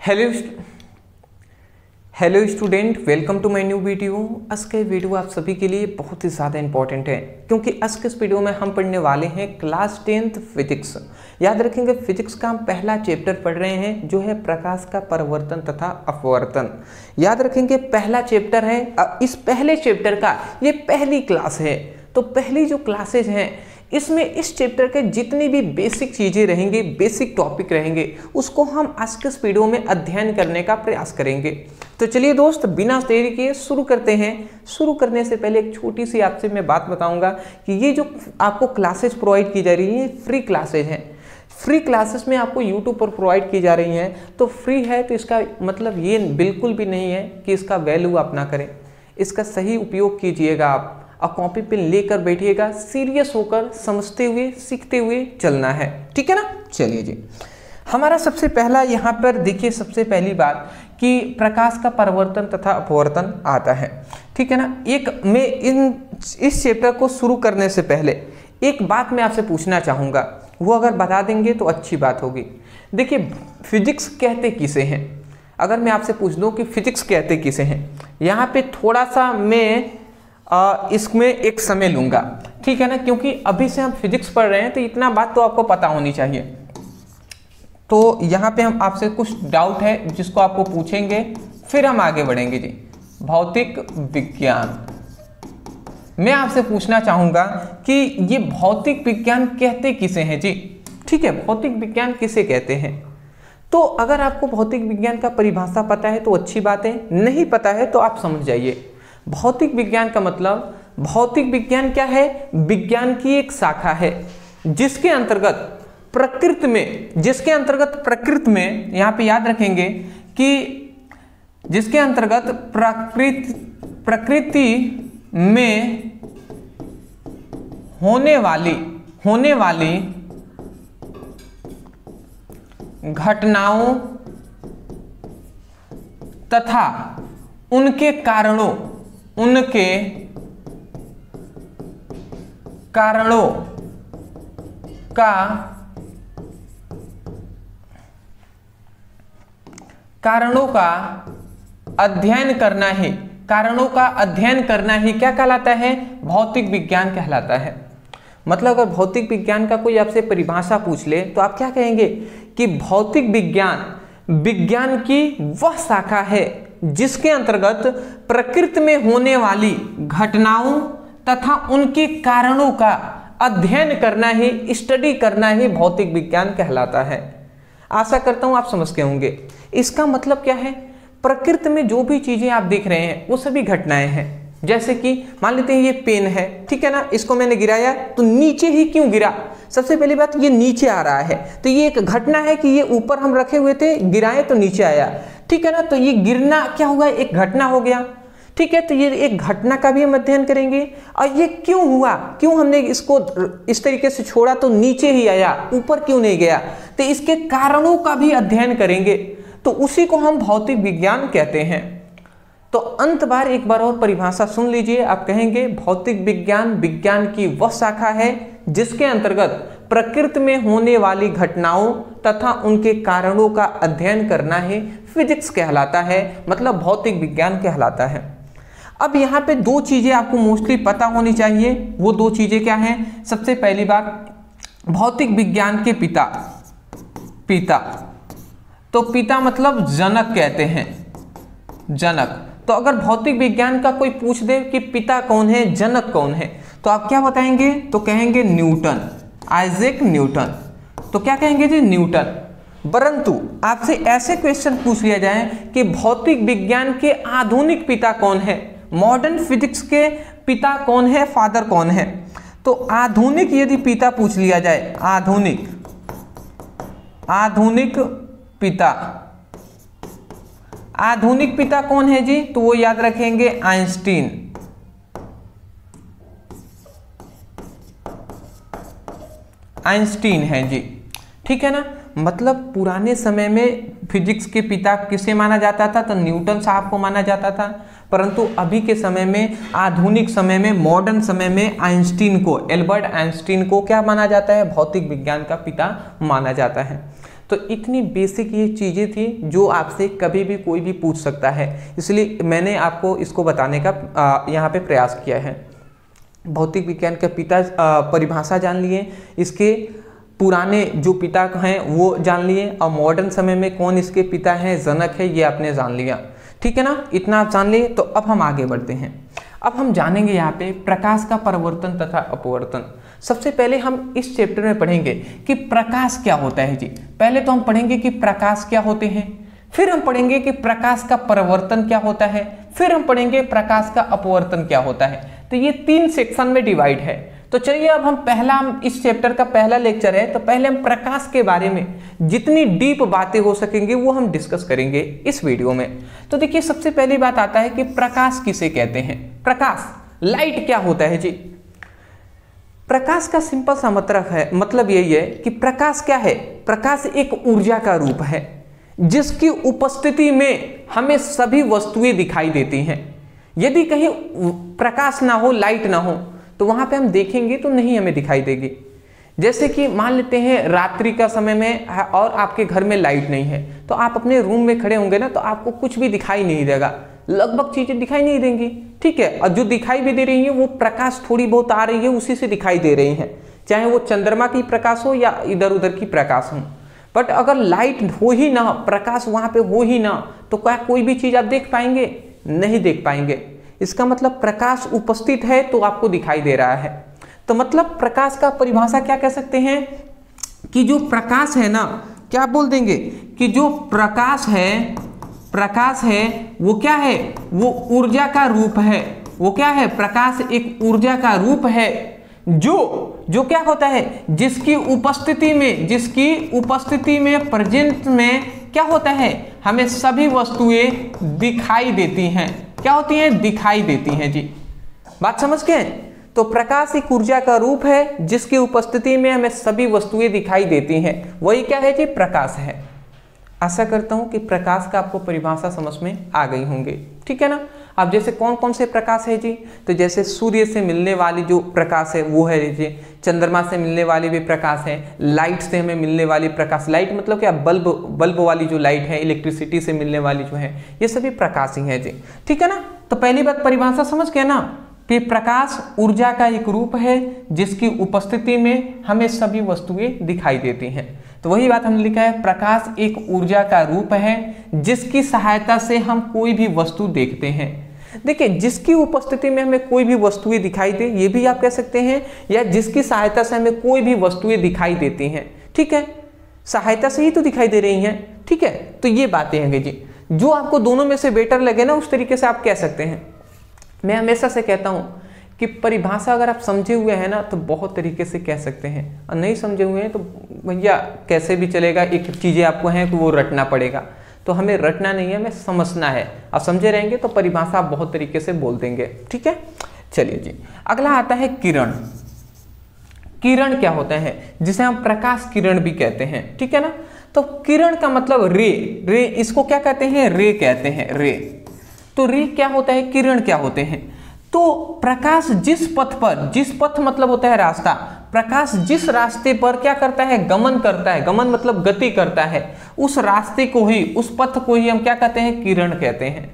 Hello student, welcome to my new video. आज का video आप सभी के लिए बहुत ही ज़्यादा इंपॉर्टेंट है क्योंकि आज के इस वीडियो में हम पढ़ने वाले हैं क्लास 10th फिजिक्स। याद रखेंगे फिजिक्स का हम पहला चैप्टर पढ़ रहे हैं जो है प्रकाश का परावर्तन तथा अपवर्तन। याद रखेंगे पहला चैप्टर है। इस पहले चैप्टर का ये पहली क्लास है, तो पहली जो क्लासेज हैं इसमें इस चैप्टर के जितनी भी बेसिक चीज़ें रहेंगी, बेसिक टॉपिक रहेंगे, उसको हम आज के इस वीडियो में अध्ययन करने का प्रयास करेंगे। तो चलिए दोस्त, बिना देरी किए शुरू करते हैं। शुरू करने से पहले एक छोटी सी आपसे मैं बात बताऊंगा कि ये जो आपको क्लासेस प्रोवाइड की जा रही हैं फ्री क्लासेज हैं। फ्री क्लासेस में आपको यूट्यूब पर प्रोवाइड की जा रही हैं, तो फ्री है तो इसका मतलब ये बिल्कुल भी नहीं है कि इसका वैल्यू आप ना करें। इसका सही उपयोग कीजिएगा आप, और कॉपी पेन लेकर बैठिएगा, सीरियस होकर समझते हुए सीखते हुए चलना है, ठीक है ना। चलिए जी, हमारा सबसे पहला यहाँ पर देखिए, सबसे पहली बात कि प्रकाश का परावर्तन तथा अपवर्तन आता है, ठीक है ना। इस चैप्टर को शुरू करने से पहले एक बात मैं आपसे पूछना चाहूँगा, वो अगर बता देंगे तो अच्छी बात होगी। देखिए फिजिक्स कहते किसे हैं, अगर मैं आपसे पूछ दूँ कि फिजिक्स कहते किसे हैं, यहाँ पे थोड़ा सा मैं इसमें एक समय लूँगा, ठीक है ना, क्योंकि अभी से हम फिजिक्स पढ़ रहे हैं तो इतना बात तो आपको पता होनी चाहिए। तो यहाँ पे हम आपसे कुछ डाउट है जिसको आपको पूछेंगे, फिर हम आगे बढ़ेंगे जी। भौतिक विज्ञान, मैं आपसे पूछना चाहूँगा कि ये भौतिक विज्ञान कहते किसे हैं जी, ठीक है। भौतिक विज्ञान किसे कहते हैं, तो अगर आपको भौतिक विज्ञान का परिभाषा पता है तो अच्छी बात है, नहीं पता है तो आप समझ जाइए। भौतिक विज्ञान का मतलब, भौतिक विज्ञान क्या है, विज्ञान की एक शाखा है जिसके अंतर्गत प्रकृति में, यहाँ पे याद रखेंगे कि जिसके अंतर्गत प्रकृति में होने वाली घटनाओं तथा उनके कारणों का अध्ययन करना ही क्या कहलाता है, भौतिक विज्ञान कहलाता है। मतलब अगर भौतिक विज्ञान का कोई आपसे परिभाषा पूछ ले तो आप क्या कहेंगे कि भौतिक विज्ञान की वह शाखा है जिसके अंतर्गत प्रकृति में होने वाली घटनाओं तथा उनके कारणों का अध्ययन करना ही, स्टडी करना ही भौतिक विज्ञान कहलाता है। आशा करता हूं आप समझ गए होंगे। इसका मतलब क्या है, प्रकृति में जो भी चीजें आप देख रहे हैं वो सभी घटनाएं हैं। जैसे कि मान लेते हैं ये पेन है, ठीक है ना, इसको मैंने गिराया तो नीचे ही क्यों गिरा, सबसे पहली बात ये नीचे आ रहा है तो ये एक घटना है कि ये ऊपर हम रखे हुए थे, गिराए तो नीचे आया, ठीक है ना। तो ये गिरना क्या हुआ, एक घटना हो गया, ठीक है। तो ये एक घटना का भी हम अध्ययन करेंगे। और ये क्यों हुआ, क्यों हमने इसको इस तरीके से छोड़ा तो नीचे ही आया, ऊपर क्यों नहीं गया, तो इसके कारणों का भी अध्ययन करेंगे। तो उसी को हम भौतिक विज्ञान कहते हैं। तो अंत बार एक बार और परिभाषा सुन लीजिए, आप कहेंगे भौतिक विज्ञान की वह शाखा है जिसके अंतर्गत प्रकृति में होने वाली घटनाओं तथा उनके कारणों का अध्ययन करना ही फिजिक्स कहलाता है, मतलब भौतिक विज्ञान कहलाता है। अब यहाँ पे दो चीजें आपको मोस्टली पता होनी चाहिए, वो दो चीजें क्या हैं। सबसे पहली बात, भौतिक विज्ञान के पिता, तो पिता मतलब जनक कहते हैं, जनक। तो अगर भौतिक विज्ञान का कोई पूछ दे कि पिता कौन है, जनक कौन है, तो आप क्या बताएंगे, तो कहेंगे न्यूटन, आइजैक न्यूटन। तो क्या कहेंगे जी, न्यूटन। परंतु आपसे ऐसे क्वेश्चन पूछ लिया जाए कि भौतिक विज्ञान के आधुनिक पिता कौन है, मॉडर्न फिजिक्स के पिता कौन है, फादर कौन है, तो आधुनिक यदि पिता पूछ लिया जाए, आधुनिक पिता कौन है जी, तो वो याद रखेंगे आइंस्टीन है जी, ठीक है ना। मतलब पुराने समय में फिजिक्स के पिता किसे माना जाता था, तो न्यूटन साहब को माना जाता था। परंतु अभी के समय में, आधुनिक समय में, मॉडर्न समय में एल्बर्ट आइंस्टीन को क्या माना जाता है, भौतिक विज्ञान का पिता माना जाता है। तो इतनी बेसिक ये चीज़ें थी जो आपसे कभी भी कोई भी पूछ सकता है, इसलिए मैंने आपको इसको बताने का यहाँ पे प्रयास किया है। भौतिक विज्ञान का पिता परिभाषा जान लिए, इसके पुराने जो पिता हैं वो जान लिए, और मॉडर्न समय में कौन इसके पिता हैं, जनक है, ये आपने जान लिया। ठीक है ना, इतना आप जान लिए। तो अब हम आगे बढ़ते हैं। अब हम जानेंगे यहाँ पे प्रकाश का परावर्तन तथा अपवर्तन। सबसे पहले हम इस चैप्टर में पढ़ेंगे कि प्रकाश क्या होता है जी। पहले तो हम पढ़ेंगे कि प्रकाश क्या होते हैं, फिर हम पढ़ेंगे कि प्रकाश का परावर्तन क्या होता है, फिर हम पढ़ेंगे प्रकाश का अपवर्तन क्या होता है। तो ये 3 सेक्शन में डिवाइड है। तो चलिए अब हम इस चैप्टर का पहला लेक्चर है, तो पहले हम प्रकाश के बारे में जितनी डीप बातें हो सकेंगे वो हम डिस्कस करेंगे इस वीडियो में। तो देखिए सबसे पहली बात आता है कि प्रकाश किसे कहते हैं। प्रकाश, लाइट क्या होता है जी। प्रकाश का सिंपल सा मतलब यही है कि प्रकाश क्या है। प्रकाश एक ऊर्जा का रूप है जिसकी उपस्थिति में हमें सभी वस्तुएं दिखाई देती हैं। यदि कहीं प्रकाश ना हो, लाइट ना हो, तो वहां पे हम देखेंगे तो नहीं हमें दिखाई देगी। जैसे कि मान लेते हैं रात्रि का समय में और आपके घर में लाइट नहीं है, तो आप अपने रूम में खड़े होंगे ना, तो आपको कुछ भी दिखाई नहीं देगा, लगभग चीजें दिखाई नहीं देंगी। ठीक है, और जो दिखाई भी दे रही है वो प्रकाश थोड़ी बहुत आ रही है, उसी से दिखाई दे रही है, चाहे वो चंद्रमा की प्रकाश हो या इधर उधर की प्रकाश हो। बट अगर लाइट हो ही ना, प्रकाश वहां पे हो ही ना, तो क्या कोई भी चीज आप देख पाएंगे? नहीं देख पाएंगे। इसका मतलब प्रकाश उपस्थित है तो आपको दिखाई दे रहा है। तो मतलब प्रकाश का परिभाषा क्या कह सकते हैं कि जो प्रकाश है ना, क्या बोल देंगे कि जो प्रकाश है वो क्या है, वो ऊर्जा का रूप है। वो क्या है? प्रकाश एक ऊर्जा का रूप है जो क्या होता है, जिसकी उपस्थिति में प्रेजेंट में क्या होता है, हमें सभी वस्तुएं दिखाई देती हैं। क्या होती हैं? दिखाई देती हैं जी। बात समझ गए? तो प्रकाश एक ऊर्जा का रूप है जिसकी उपस्थिति में हमें सभी वस्तुएं दिखाई देती हैं, वही क्या है जी? प्रकाश है। आशा करता हूं कि प्रकाश का आपको परिभाषा समझ में आ गई होंगे। ठीक है ना। अब जैसे कौन कौन से प्रकाश है जी, तो जैसे सूर्य से मिलने वाली जो प्रकाश है वो है जी, चंद्रमा से मिलने वाली भी प्रकाश है, लाइट से हमें मिलने वाली प्रकाश, लाइट मतलब क्या, बल्ब वाली जो लाइट है, इलेक्ट्रिसिटी से मिलने वाली जो है, ये सभी प्रकाश ही है जी। ठीक है ना। तो पहली बात परिभाषा समझ गए ना कि प्रकाश ऊर्जा का एक रूप है जिसकी उपस्थिति में हमें सभी वस्तुएं दिखाई देती हैं। तो वही बात हमने लिखा है, प्रकाश एक ऊर्जा का रूप है जिसकी सहायता से हम कोई भी वस्तु देखते हैं। देखिए, जिसकी उपस्थिति में हमें कोई भी वस्तुएं दिखाई दे, ये भी आप कह सकते हैं, या जिसकी सहायता से हमें कोई भी वस्तुएं दिखाई देती हैं। ठीक है, सहायता से ही तो दिखाई दे रही हैं। ठीक है, तो ये बातें हैं जी। जो आपको दोनों में से बेटर लगे ना, उस तरीके से आप कह सकते हैं। मैं हमेशा से कहता हूं कि परिभाषा अगर आप समझे हुए हैं ना तो बहुत तरीके से कह सकते हैं, और नहीं समझे हुए हैं तो भैया कैसे भी चलेगा, एक चीज़ें आपको हैं कि वो रटना पड़ेगा। तो हमें रटना नहीं है, हमें समझना है। आप समझे रहेंगे तो परिभाषा आप बहुत तरीके से बोल देंगे। ठीक है, चलिए जी। अगला आता है किरण। किरण क्या होता है, जिसे हम प्रकाश किरण भी कहते हैं। ठीक है ना। तो किरण का मतलब रे, इसको क्या कहते हैं? रे कहते हैं, रे। तो रे क्या होता है, किरण क्या होते हैं? तो प्रकाश जिस पथ मतलब होता है रास्ता, प्रकाश जिस रास्ते पर क्या करता है, गमन करता है, गमन मतलब गति करता है, उस रास्ते को ही, उस पथ को ही हम क्या कहते हैं? किरण कहते हैं।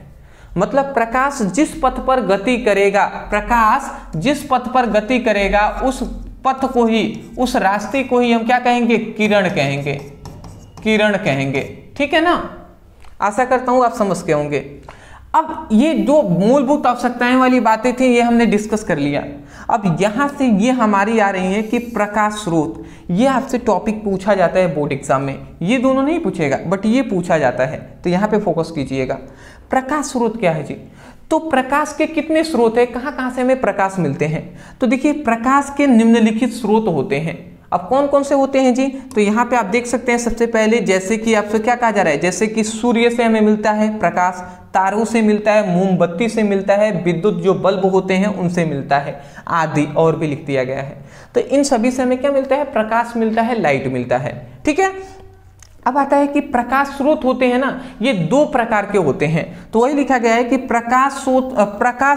मतलब प्रकाश जिस पथ पर गति करेगा, उस पथ को ही, उस रास्ते को ही हम क्या कहेंगे? किरण कहेंगे। ठीक है ना। आशा करता हूं आप समझ गए होंगे। अब ये जो मूलभूत आवश्यकताएं वाली बातें थी ये हमने डिस्कस कर लिया। अब यहां से ये हमारी आ रही है कि प्रकाश स्रोत, ये आपसे टॉपिक पूछा जाता है बोर्ड एग्जाम में। ये दोनों नहीं पूछेगा बट ये पूछा जाता है, तो यहाँ पे फोकस कीजिएगा। प्रकाश स्रोत क्या है जी? तो प्रकाश के कितने स्रोत है, कहाँ से हमें प्रकाश मिलते हैं? तो देखिए, प्रकाश के निम्नलिखित स्रोत होते हैं। अब कौन कौन से होते हैं जी? तो यहाँ पे आप देख सकते हैं। सबसे पहले जैसे कि आपसे क्या कहा जा रहा है, जैसे कि सूर्य से हमें मिलता है प्रकाश, तारों से मिलता है, मोमबत्ती से मिलता है, विद्युत जो बल्ब होते हैं उनसे मिलता है, आदि और भी लिख दिया गया है। तो इन सभी से हमें क्या मिलता है? प्रकाश मिलता है, लाइट मिलता है। ठीक है। अब आता है कि प्रकाश स्रोत होते हैं ना, ये 2 प्रकार के होते हैं। तो वही लिखा गया है कि प्रकाश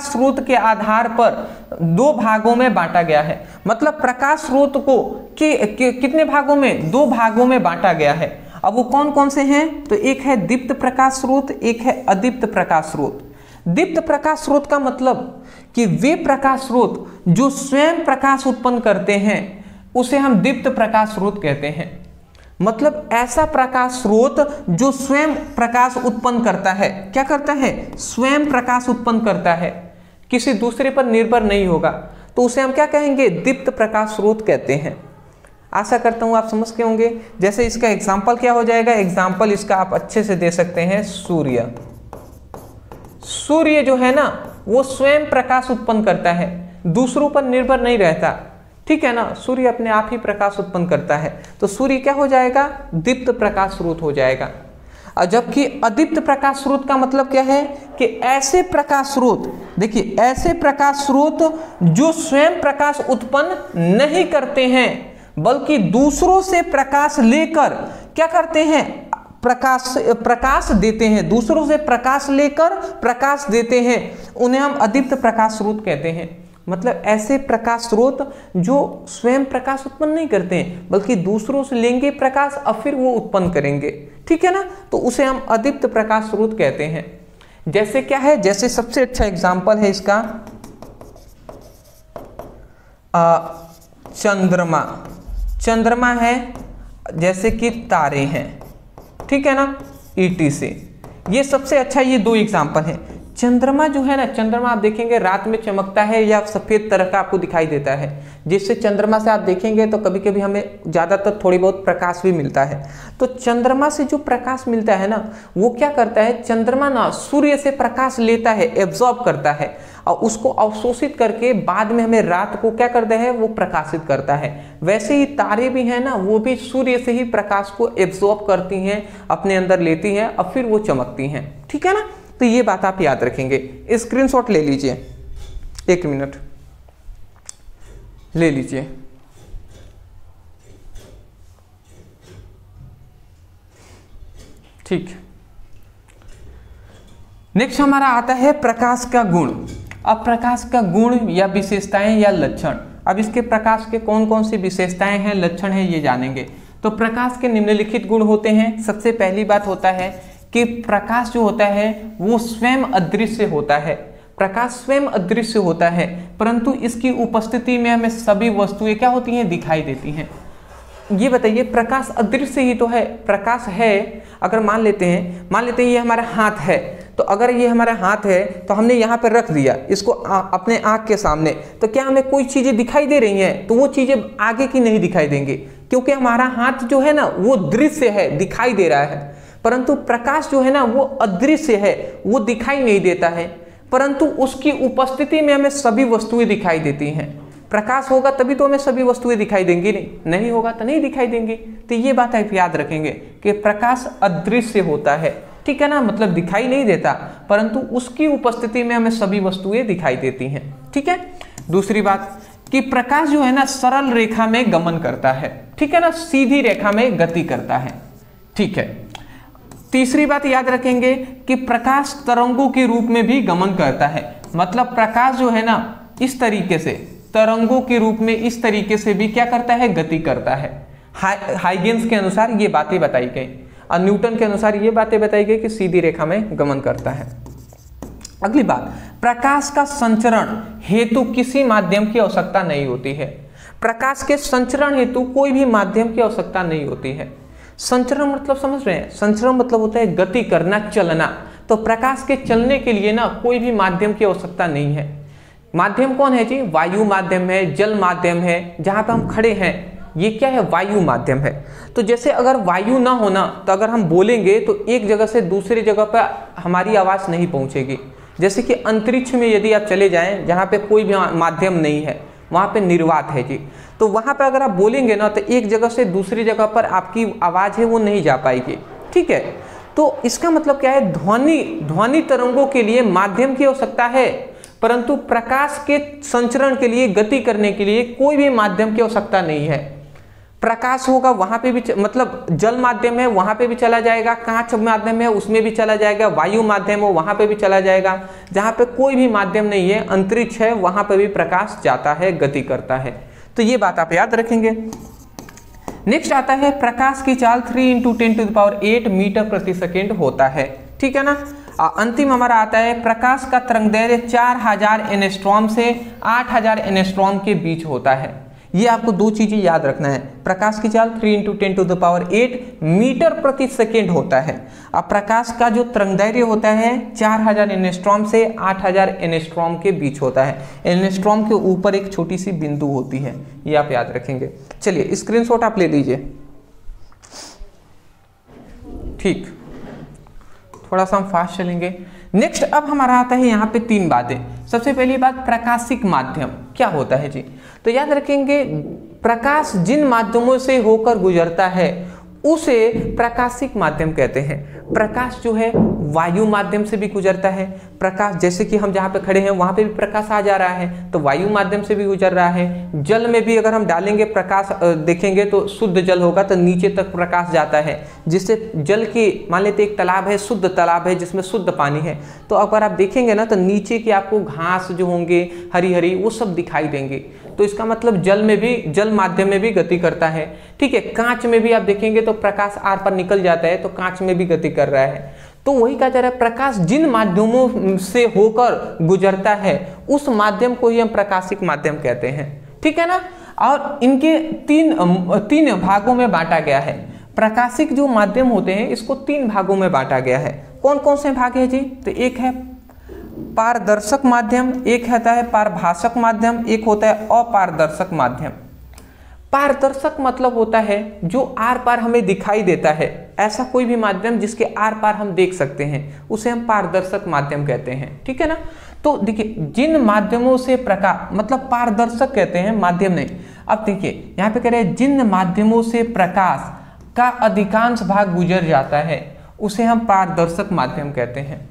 स्रोत के आधार पर 2 भागों में बांटा गया है। मतलब प्रकाश स्रोत को कितने भागों में? 2 भागों में बांटा गया है। अब वो कौन कौन से हैं? तो एक है दीप्त प्रकाश स्रोत, एक है अदीप्त प्रकाश स्रोत। दीप्त प्रकाश स्रोत का मतलब कि वे प्रकाश स्रोत जो स्वयं प्रकाश उत्पन्न करते हैं उसे हम दीप्त प्रकाश स्रोत कहते हैं। मतलब ऐसा प्रकाश स्रोत जो स्वयं प्रकाश उत्पन्न करता है। क्या करता है? स्वयं प्रकाश उत्पन्न करता है, किसी दूसरे पर निर्भर नहीं होगा, तो उसे हम क्या कहेंगे? दीप्त प्रकाश स्रोत कहते हैं। आशा करता हूं आप समझ के होंगे। जैसे इसका एग्जाम्पल क्या हो जाएगा? एग्जाम्पल इसका आप अच्छे से दे सकते हैं, सूर्य। सूर्य जो है ना वो स्वयं प्रकाश उत्पन्न करता है, दूसरों पर निर्भर नहीं रहता, ठीक है ना। सूर्य अपने आप ही प्रकाश उत्पन्न करता है, तो सूर्य क्या हो जाएगा? दीप्त प्रकाश स्रोत हो जाएगा। और जबकि अदीप्त प्रकाश स्रोत का मतलब क्या है? कि ऐसे प्रकाश स्रोत, देखिए ऐसे प्रकाश स्रोत जो स्वयं प्रकाश उत्पन्न नहीं करते हैं बल्कि दूसरों से प्रकाश लेकर क्या करते हैं? प्रकाश देते हैं, दूसरों से प्रकाश लेकर प्रकाश देते हैं, उन्हें हम अदीप्त प्रकाश स्रोत कहते हैं। मतलब ऐसे प्रकाश स्रोत जो स्वयं प्रकाश उत्पन्न नहीं करते हैं बल्कि दूसरों से लेंगे प्रकाश और फिर वो उत्पन्न करेंगे, ठीक है ना, तो उसे हम अदीप्त प्रकाश स्रोत कहते हैं। जैसे क्या है? जैसे सबसे अच्छा एग्जाम्पल है इसका चंद्रमा। चंद्रमा है, जैसे कि तारे हैं, ठीक है ना, ईटी से। ये सबसे अच्छा, ये दो एग्जाम्पल हैं। चंद्रमा जो है ना, चंद्रमा आप देखेंगे रात में चमकता है या सफेद तरह का आपको दिखाई देता है, जिससे चंद्रमा से आप देखेंगे तो कभी कभी हमें ज़्यादातर थोड़ी बहुत प्रकाश भी मिलता है। तो चंद्रमा से जो प्रकाश मिलता है ना वो क्या करता है? चंद्रमा ना सूर्य से प्रकाश लेता है, एब्जॉर्ब करता है और उसको अवशोषित करके बाद में हमें रात को क्या करता है? वो प्रकाशित करता है। वैसे ही तारे भी हैं ना, वो भी सूर्य से ही प्रकाश को एब्जॉर्ब करती हैं, अपने अंदर लेती हैं और फिर वो चमकती हैं, ठीक है ना। तो ये बात आप याद रखेंगे। स्क्रीनशॉट ले लीजिए, 1 मिनट ले लीजिए। ठीक, नेक्स्ट हमारा आता है प्रकाश का गुण। अब प्रकाश का गुण या विशेषताएं या लक्षण, अब इसके प्रकाश के कौन कौन सी विशेषताएं हैं, लक्षण हैं, ये जानेंगे। तो प्रकाश के निम्नलिखित गुण होते हैं। सबसे पहली बात होता है कि प्रकाश जो होता है वो स्वयं अदृश्य होता है। प्रकाश स्वयं अदृश्य होता है, परंतु इसकी उपस्थिति में हमें सभी वस्तुएं क्या होती हैं? दिखाई देती हैं। ये बताइए, प्रकाश अदृश्य ही तो है, प्रकाश है। अगर मान लेते हैं ये हमारा हाथ है, तो अगर ये हमारा हाथ है तो हमने यहाँ पर रख दिया इसको अपने आँख के सामने, तो क्या हमें कोई चीज़ें दिखाई दे रही हैं? तो वो चीज़ें आगे की नहीं दिखाई देंगी, क्योंकि हमारा हाथ जो है ना वो दृश्य है, दिखाई दे रहा है। परंतु प्रकाश जो है ना वो अदृश्य है, वो दिखाई नहीं देता है, परंतु उसकी उपस्थिति में हमें सभी वस्तुएं दिखाई देती हैं। प्रकाश होगा तभी तो हमें सभी वस्तुएं दिखाई देंगी, नहीं होगा तो नहीं दिखाई देंगी। तो ये बात आप याद रखेंगे कि प्रकाश अदृश्य होता है, ठीक है ना, मतलब दिखाई नहीं देता, परंतु उसकी उपस्थिति में हमें सभी वस्तुएं दिखाई देती हैं, ठीक है। दूसरी बात कि प्रकाश जो है ना सरल रेखा में गमन करता है, ठीक है ना, सीधी रेखा में गति करता है, ठीक है। तीसरी बात याद रखेंगे कि प्रकाश तरंगों के रूप में भी गमन करता है। मतलब प्रकाश जो है ना इस तरीके से तरंगों के रूप में इस तरीके से भी क्या करता है? गति करता है। हाइगेंस के अनुसार ये बातें बताई गई और न्यूटन के अनुसार ये बातें बताई गई कि सीधी रेखा में गमन करता है। अगली बात, प्रकाश का संचरण हेतु किसी माध्यम की आवश्यकता नहीं होती है। प्रकाश के संचरण हेतु कोई भी माध्यम की आवश्यकता नहीं होती है। संचरण मतलब समझ रहे हैं? संचरण मतलब होता है गति करना, चलना। तो प्रकाश के चलने के लिए ना कोई भी माध्यम की आवश्यकता नहीं है। माध्यम कौन है जी? वायु माध्यम है, जल माध्यम है, जहाँ पे हम खड़े हैं ये क्या है? वायु माध्यम है। तो जैसे अगर वायु ना होना तो अगर हम बोलेंगे तो एक जगह से दूसरी जगह पर हमारी आवाज़ नहीं पहुँचेगी। जैसे कि अंतरिक्ष में यदि आप चले जाएं जहाँ पे कोई भी माध्यम नहीं है, वहाँ पे निर्वात है जी, तो वहाँ पे अगर आप बोलेंगे ना तो एक जगह से दूसरी जगह पर आपकी आवाज़ है वो नहीं जा पाएगी, ठीक है। तो इसका मतलब क्या है? ध्वनि तरंगों के लिए माध्यम की आवश्यकता है, परंतु प्रकाश के संचरण के लिए, गति करने के लिए कोई भी माध्यम की आवश्यकता नहीं है। प्रकाश होगा वहाँ पे भी मतलब जल माध्यम है वहाँ पे भी चला जाएगा, कांच माध्यम है उसमें भी चला जाएगा, वायु माध्यम हो वहाँ पे भी चला जाएगा। जहाँ पे कोई भी माध्यम नहीं है, अंतरिक्ष है, वहाँ पे भी प्रकाश जाता है, गति करता है। तो ये बात आप याद रखेंगे। नेक्स्ट आता है प्रकाश की चाल 3 × 10⁸ मीटर प्रति सेकेंड होता है, ठीक है ना। अंतिम हमारा आता है प्रकाश का तरंगदैर्घ्य 4000 एंगस्ट्रॉम से 8000 एंगस्ट्रॉम के बीच होता है। ये आपको दो चीजें याद रखना है, प्रकाश की चाल 3 × 10⁸ मीटर प्रति सेकेंड होता है। अब प्रकाश का जो तरंगदैर्घ्य होता है 4000 एंगस्ट्रॉम से 8000 एंगस्ट्रॉम के बीच होता है। एंगस्ट्रॉम के ऊपर एक छोटी सी बिंदु होती है, ये आप याद रखेंगे। चलिए स्क्रीनशॉट आप ले लीजिए, ठीक, थोड़ा सा हम फास्ट चलेंगे। नेक्स्ट अब हमारा आता है यहाँ पे 3 बातें। सबसे पहली बात, प्रकाशिक माध्यम क्या होता है जी। तो याद रखेंगे प्रकाश जिन माध्यमों से होकर गुजरता है उसे प्रकाशिक माध्यम कहते हैं। प्रकाश जो है वायु माध्यम से भी गुजरता है। प्रकाश जैसे कि हम जहाँ पे खड़े हैं वहाँ पे भी प्रकाश आ जा रहा है, तो वायु माध्यम से भी गुजर रहा है। जल में भी अगर हम डालेंगे प्रकाश देखेंगे तो शुद्ध जल होगा तो नीचे तक प्रकाश जाता है, जिससे जल की मान लेते एक तालाब है, शुद्ध तालाब है जिसमें शुद्ध पानी है, तो अगर आप देखेंगे ना तो नीचे की आपको घास जो होंगे हरी हरी वो सब दिखाई देंगे। तो इसका मतलब जल में भी, जल माध्यम में भी गति करता है, ठीक है। कांच में भी आप देखेंगे तो प्रकाश आर पार निकल जाता है, तो कांच में भी गति कर रहा है। तो वही कहा जा रहा है प्रकाश जिन माध्यमों से होकर गुजरता है उस माध्यम को ही हम प्रकाशिक माध्यम कहते हैं, ठीक है ना। और इनके तीन भागों में बांटा गया है। प्रकाशिक जो माध्यम होते हैं इसको 3 भागों में बांटा गया है। कौन कौन से भाग है जी। तो एक है पारदर्शक माध्यम, एक होता है पारभाषक माध्यम, एक होता है अपारदर्शक माध्यम। पारदर्शक मतलब होता है जो आर पार हमें दिखाई देता है, ऐसा कोई भी माध्यम जिसके आर पार हम देख सकते हैं उसे हम पारदर्शक माध्यम कहते हैं, ठीक है ना। तो देखिए जिन माध्यमों से प्रकाश, मतलब पारदर्शक कहते हैं, माध्यम नहीं। अब देखिए यहाँ पे कह रहे हैं जिन माध्यमों से प्रकाश का अधिकांश भाग गुजर जाता है उसे हम पारदर्शक माध्यम कहते हैं।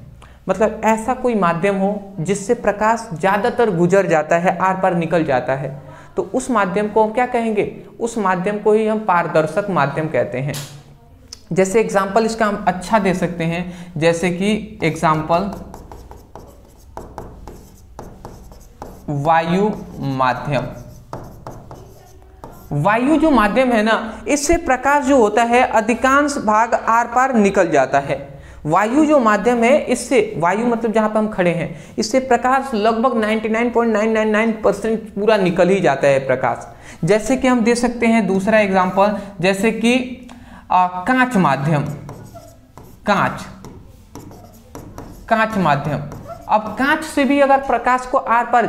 मतलब ऐसा कोई माध्यम हो जिससे प्रकाश ज्यादातर गुजर जाता है, आर पार निकल जाता है, तो उस माध्यम को हम क्या कहेंगे, उस माध्यम को ही हम पारदर्शक माध्यम कहते हैं। जैसे एग्जाम्पल इसका हम अच्छा दे सकते हैं, जैसे कि एग्जाम्पल वायु माध्यम। वायु जो माध्यम है ना, इससे प्रकाश जो होता है अधिकांश भाग आर पार निकल जाता है। वायु जो माध्यम है इससे, वायु मतलब जहां पर हम खड़े हैं, इससे प्रकाश लगभग 99.999% पूरा निकल ही जाता है प्रकाश। जैसे कि हम दे सकते हैं दूसरा एग्जांपल, जैसे कि कांच माध्यम, कांच माध्यम। अब कांच से भी अगर प्रकाश को आर पार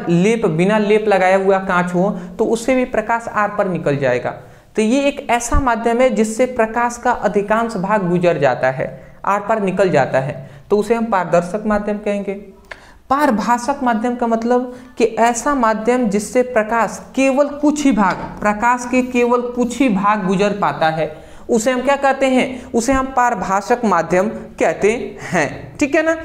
बिना लेप लगाया हुआ कांच हो तो उससे भी प्रकाश आर पार निकल जाएगा। तो ये एक ऐसा माध्यम है जिससे प्रकाश का अधिकांश भाग गुजर जाता है, आर पार निकल जाता है, तो उसे हम पारदर्शक माध्यम कहेंगे। पारभाषक माध्यम का मतलब कि ऐसा माध्यम जिससे प्रकाश केवल कुछ ही भाग, प्रकाश के केवल कुछ ही भाग गुजर पाता है, उसे हम क्या कहते हैं, उसे हम पारभाषक माध्यम कहते हैं, ठीक है ना।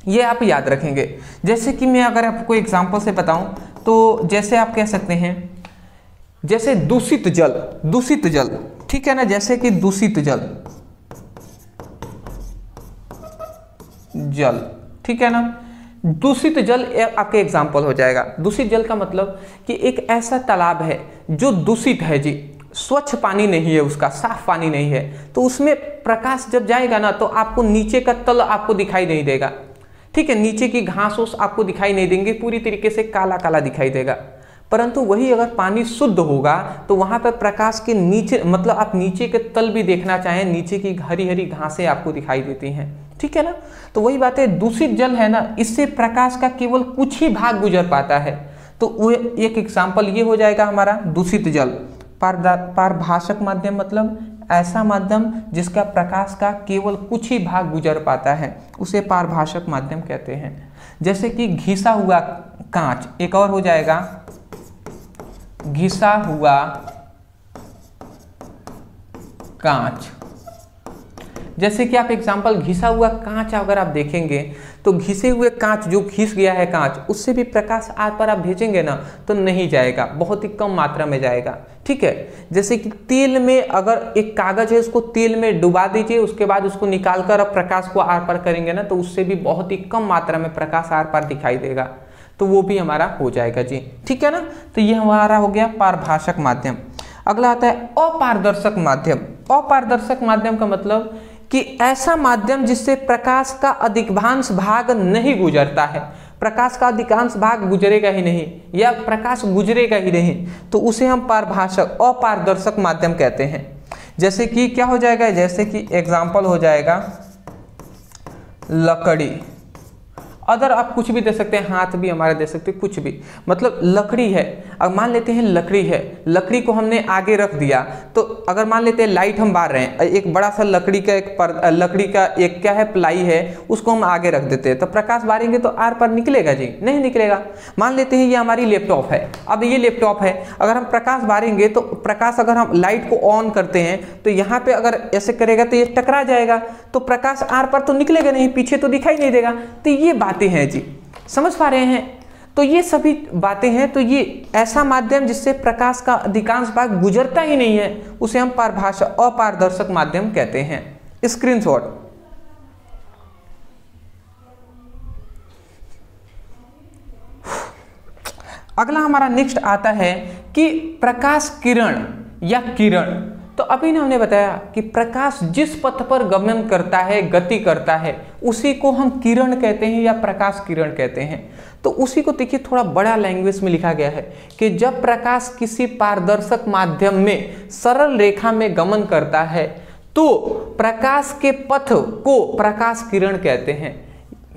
ये आप याद रखेंगे। जैसे कि मैं अगर आपको एग्जांपल से बताऊं तो जैसे आप कह सकते हैं, जैसे दूषित जल, ठीक है ना। जैसे कि दूषित जल, ठीक है ना। दूषित जल आपके एग्जाम्पल हो जाएगा। दूषित जल का मतलब कि एक ऐसा तालाब है जो दूषित है जी, स्वच्छ पानी नहीं है, उसका साफ पानी नहीं है, तो उसमें प्रकाश जब जाएगा ना तो आपको नीचे का तल आपको दिखाई नहीं देगा, ठीक है। नीचे की घास ओस आपको दिखाई नहीं देंगे, पूरी तरीके से काला काला दिखाई देगा। परंतु वही अगर पानी शुद्ध होगा तो वहां पर प्रकाश के नीचे, मतलब आप नीचे के तल भी देखना चाहें, नीचे की हरी हरी घासें आपको दिखाई देती हैं, ठीक है ना। तो वही बात है, दूषित जल है ना, इससे प्रकाश का केवल कुछ ही भाग गुजर पाता है, तो वो एक एग्जाम्पल ये हो जाएगा हमारा दूषित जल। पारभाषक माध्यम मतलब ऐसा माध्यम जिसका प्रकाश का केवल कुछ ही भाग गुजर पाता है, उसे पारभाषक माध्यम कहते हैं। जैसे कि घिसा हुआ कांच, एक और हो जाएगा घिसा हुआ कांच। जैसे कि आप एग्जांपल घिसा हुआ कांच अगर आप देखेंगे तो घिसे हुए कांच, जो घिस गया है कांच, उससे भी प्रकाश आर पार आप भेजेंगे ना तो नहीं जाएगा, बहुत ही कम मात्रा में जाएगा, ठीक है। जैसे कि तेल में अगर एक कागज है उसको तेल में डुबा दीजिए, उसके बाद उसको निकालकर आप प्रकाश को आर पार करेंगे ना तो उससे भी बहुत ही कम मात्रा में प्रकाश आर पार दिखाई देगा, तो वो भी हमारा हो जाएगा जी, ठीक है ना। तो ये हमारा हो गया पारभाषक माध्यम। अगला आता है अपारदर्शक माध्यम। अपारदर्शक माध्यम का मतलब कि ऐसा माध्यम जिससे प्रकाश का अधिकांश भाग नहीं गुजरता है, प्रकाश का अधिकांश भाग गुजरेगा ही नहीं या प्रकाश गुजरेगा ही नहीं, तो उसे हम पारभाषक अपारदर्शक माध्यम कहते हैं। जैसे कि क्या हो जाएगा, जैसे कि एग्जाम्पल हो जाएगा लकड़ी। अदर आप कुछ भी दे सकते हैं, हाथ भी हमारे दे सकते हैं, कुछ भी, मतलब लकड़ी है। अब मान लेते हैं लकड़ी है, लकड़ी को हमने आगे रख दिया, तो अगर मान लेते हैं लाइट हम बार रहे हैं, एक बड़ा सा लकड़ी का लकड़ी का एक क्या है प्लाई है, उसको हम आगे रख देते हैं, तो प्रकाश बारेंगे तो आर पर निकलेगा जी? नहीं निकलेगा। मान लेते हैं ये हमारी लैपटॉप है, अब ये लैपटॉप है, अगर हम प्रकाश बारेंगे तो प्रकाश, अगर हम लाइट को ऑन करते हैं तो यहाँ पे अगर ऐसे करेगा तो ये टकरा जाएगा, तो प्रकाश आर पर तो निकलेगा नहीं, पीछे तो दिखाई नहीं देगा। तो ये बातें हैं जी, समझ पा रहे हैं? तो ये सभी बातें हैं। तो ये ऐसा माध्यम जिससे प्रकाश का अधिकांश भाग गुजरता ही नहीं है, उसे हम अपारदर्शक माध्यम कहते हैं। स्क्रीनशॉट। अगला हमारा नेक्स्ट आता है कि प्रकाश किरण या किरण। तो अभी हमने बताया कि प्रकाश जिस पथ पर गमन करता है, गति करता है, उसी को हम किरण कहते हैं या प्रकाश किरण कहते हैं। तो उसी को देखिए थोड़ा बड़ा लैंग्वेज में लिखा गया है कि जब प्रकाश किसी पारदर्शक माध्यम में सरल रेखा में गमन करता है तो प्रकाश के पथ को प्रकाश किरण कहते हैं,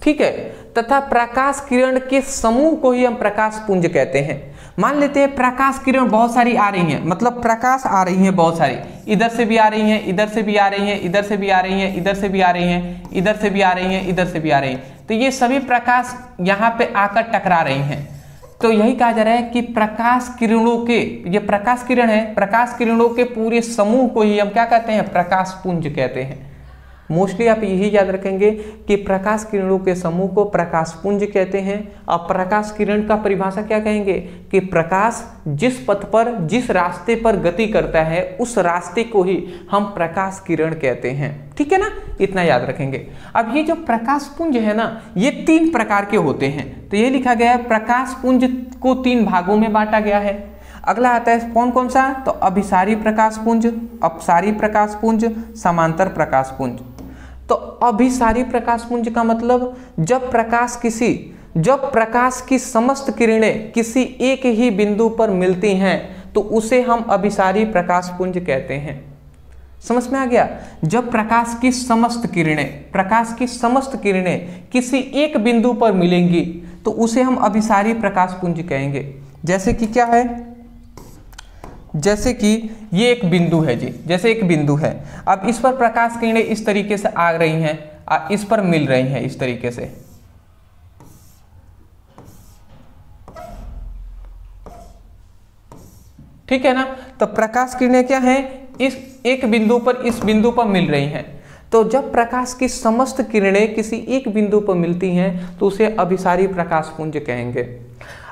ठीक है, तथा प्रकाश किरण के समूह को ही हम प्रकाश पुंज कहते हैं। मान लेते हैं प्रकाश किरण बहुत सारी आ रही हैं, मतलब प्रकाश आ रही हैं बहुत सारी, इधर से भी आ रही हैं, इधर से भी आ रही हैं, इधर से भी आ रही हैं, इधर से भी आ रही हैं, इधर से भी आ रही हैं, इधर से भी आ रही हैं, तो ये सभी प्रकाश यहाँ पे आकर टकरा रही हैं। तो यही कहा जा रहा है कि प्रकाश किरणों के, ये प्रकाश किरण है, प्रकाश किरणों के पूरे समूह को ही हम क्या कहते हैं? प्रकाश पुंज कहते हैं। मोस्टली आप यही याद रखेंगे कि प्रकाश किरणों के समूह को प्रकाश पुंज कहते हैं। अब प्रकाश किरण का परिभाषा क्या कहेंगे कि प्रकाश जिस पथ पर, जिस रास्ते पर गति करता है, उस रास्ते को ही हम प्रकाश किरण कहते हैं, ठीक है ना? इतना याद रखेंगे। अब ये जो प्रकाश पुंज है ना, ये 3 प्रकार के होते हैं। तो ये लिखा गया है प्रकाश पुंज को 3 भागों में बांटा गया है। अगला आता है कौन कौन सा? तो अभिसारी प्रकाश पुंज, अपसारी प्रकाश पुंज, समांतर प्रकाश पुंज। तो अभिसारी प्रकाश पुंज का मतलब जब प्रकाश की समस्त किरणें किसी एक ही बिंदु पर मिलती हैं तो उसे हम अभिसारी प्रकाश पुंज कहते हैं। समझ में आ गया? जब प्रकाश की समस्त किरणें किसी एक बिंदु पर मिलेंगी तो उसे हम अभिसारी प्रकाश पुंज कहेंगे। जैसे कि क्या है, जैसे कि ये एक बिंदु है जी, जैसे एक बिंदु है, अब इस पर प्रकाश किरणें इस तरीके से आ रही हैं, इस पर मिल रही हैं इस तरीके से, ठीक है ना? तो प्रकाश किरणें क्या हैं? इस एक बिंदु पर, इस बिंदु पर मिल रही हैं। तो जब प्रकाश की समस्त किरणें किसी एक बिंदु पर मिलती हैं तो उसे अभिसारी प्रकाश पुंज कहेंगे।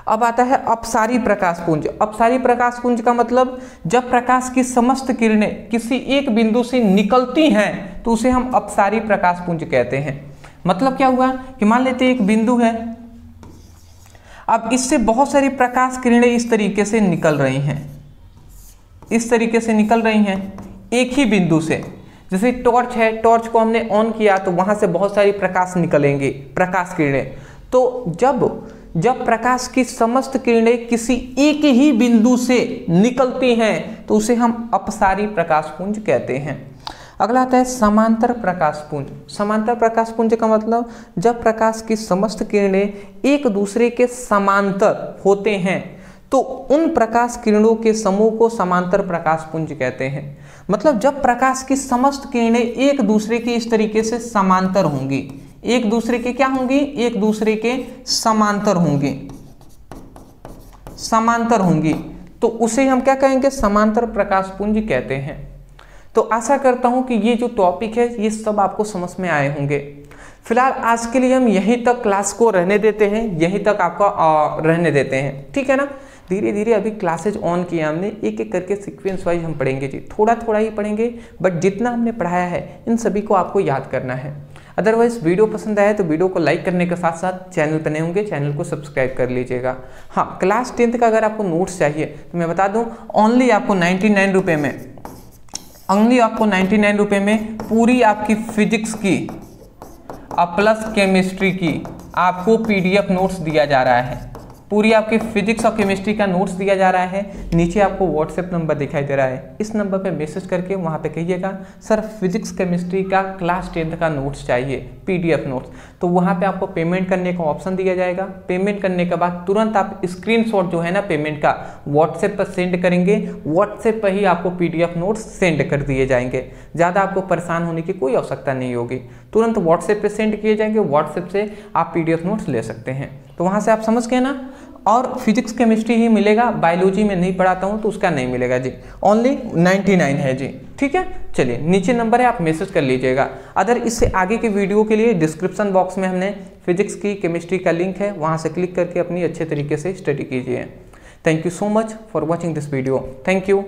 अब आता है अपसारी प्रकाश पुंज। अपसारी प्रकाश पुंज का मतलब जब प्रकाश की समस्त किरणें किसी एक बिंदु से निकलती हैं तो उसे हम अपसारी प्रकाश पुंज कहते हैं। मतलब क्या हुआ कि मान लेते एक बिंदु है, अब इससे बहुत सारी प्रकाश किरणें इस तरीके से निकल रही हैं, इस तरीके से निकल रही हैं एक ही बिंदु से। जैसे टॉर्च है, टॉर्च को हमने ऑन किया तो वहां से बहुत सारी प्रकाश निकलेंगे, प्रकाश किरणें। तो जब प्रकाश की समस्त किरणें किसी एक ही बिंदु से निकलती हैं तो उसे हम अपसारी प्रकाश पुंज कहते हैं। अगला आता है समांतर प्रकाश पुंज। समांतर प्रकाश पुंज का मतलब जब प्रकाश की समस्त किरणें एक दूसरे के समांतर होते हैं तो उन प्रकाश किरणों के समूह को समांतर प्रकाश पुंज कहते हैं। मतलब जब प्रकाश की समस्त किरणें एक दूसरे के इस तरीके से समांतर होंगी, एक दूसरे के क्या होंगी? एक दूसरे के समांतर होंगी, समांतर होंगी, तो उसे हम क्या कहेंगे? समांतर प्रकाश पुंज कहते हैं। तो आशा करता हूं कि ये जो टॉपिक है ये सब आपको समझ में आए होंगे। फिलहाल आज के लिए हम यहीं तक क्लास को रहने देते हैं, यहीं तक आपका रहने देते हैं, ठीक है ना? धीरे धीरे अभी क्लासेज ऑन किया हमने, एक एक करके सीक्वेंस वाइज हम पढ़ेंगे जी, थोड़ा थोड़ा ही पढ़ेंगे, बट जितना हमने पढ़ाया है इन सभी को आपको याद करना है। अदरवाइज वीडियो पसंद आए तो वीडियो को लाइक करने के साथ साथ चैनल पर नए होंगे चैनल को सब्सक्राइब कर लीजिएगा। हाँ, क्लास 10th का अगर आपको नोट्स चाहिए तो मैं बता दूं ओनली आपको 99 रुपये में, ओनली आपको 99 रुपये में पूरी आपकी फिजिक्स की प्लस केमिस्ट्री की आपको PDF नोट्स दिया जा रहा है। पूरी आपकी फिजिक्स और केमिस्ट्री का नोट्स दिया जा रहा है। नीचे आपको व्हाट्सएप नंबर दिखाई दे रहा है, इस नंबर पे मैसेज करके वहाँ पे कहिएगा सर फिजिक्स केमिस्ट्री का क्लास 10th का नोट्स चाहिए, PDF नोट्स। तो वहाँ पे आपको पेमेंट करने का ऑप्शन दिया जाएगा। पेमेंट करने के बाद तुरंत आप स्क्रीनशॉट जो है ना पेमेंट का व्हाट्सएप पर सेंड करेंगे, व्हाट्सएप पर ही आपको PDF नोट्स सेंड कर दिए जाएंगे। ज़्यादा आपको परेशान होने की कोई आवश्यकता नहीं होगी, तुरंत व्हाट्सएप पे सेंड किए जाएंगे, व्हाट्सएप से आप PDF नोट्स ले सकते हैं। तो वहाँ से आप समझ गए ना। और फिजिक्स केमिस्ट्री ही मिलेगा, बायोलॉजी में नहीं पढ़ाता हूँ तो उसका नहीं मिलेगा जी, ओनली 99 है जी। ठीक है, चलिए नीचे नंबर है, आप मैसेज कर लीजिएगा। अदर इससे आगे के वीडियो के लिए डिस्क्रिप्शन बॉक्स में हमने फिजिक्स की केमिस्ट्री का लिंक है, वहाँ से क्लिक करके अपनी अच्छे तरीके से स्टडी कीजिए। Thank you so much for watching this video. Thank you.